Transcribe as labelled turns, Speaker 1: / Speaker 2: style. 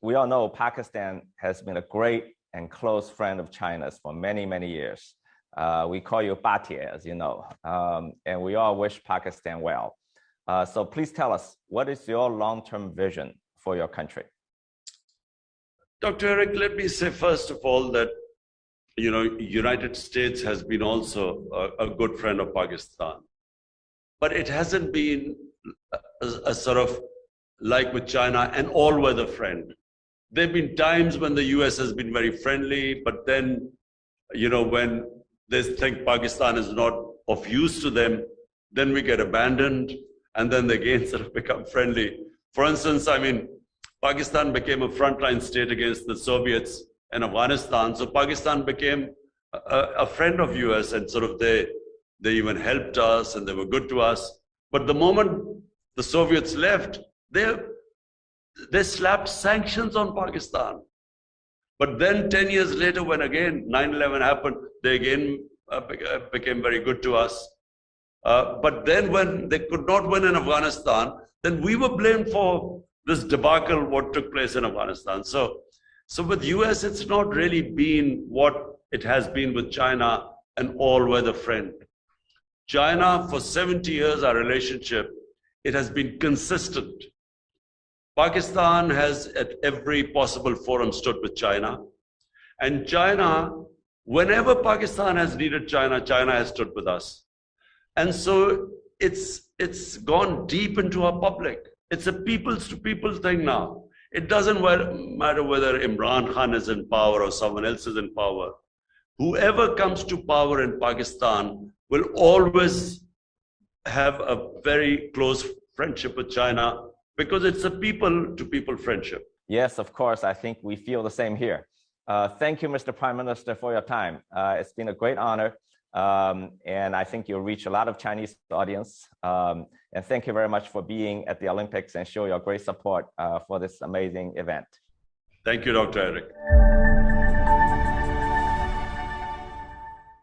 Speaker 1: we all know Pakistan has been a great and close friend of China's for many, many years. We call you Batie, as you know, and we all wish Pakistan well. So please tell us, what is your long-term vision for your country?
Speaker 2: Dr. Eric, let me say first of all that, you know, United States has been also a good friend of Pakistan, but it hasn't been a sort of like with China, an all-weather friend. There have been times when the US has been very friendly, but then, you know, when they think Pakistan is not of use to them, then we get abandoned, and then they again sort of become friendly. For instance, I mean, Pakistan became a frontline state against the Soviets in Afghanistan, so Pakistan became a friend of US, and sort of they even helped us and they were good to us. But the moment the Soviets left, they slapped sanctions on Pakistan. But then 10 years later, when again 9/11 happened, they again became very good to us. But then when they could not win in Afghanistan, then we were blamed for this debacle, what took place in Afghanistan. So with US, it's not really been what it has been with China, an all-weather friend. China, for 70 years, our relationship, it has been consistent. Pakistan has at every possible forum stood with China. And China, whenever Pakistan has needed China, China has stood with us. And so it's gone deep into our public. It's a peoples to people thing now. It doesn't matter whether Imran Khan is in power or someone else is in power. Whoever comes to power in Pakistan will always have a very close friendship with China, because it's a people-to-people friendship.
Speaker 1: Yes, of course. I think we feel the same here. Thank you, Mr. Prime Minister, for your time. It's been a great honor, and I think you'll reach a lot of Chinese audience. And thank you very much for being at the Olympics and show your great support for this amazing event.
Speaker 2: Thank you, Dr. Eric.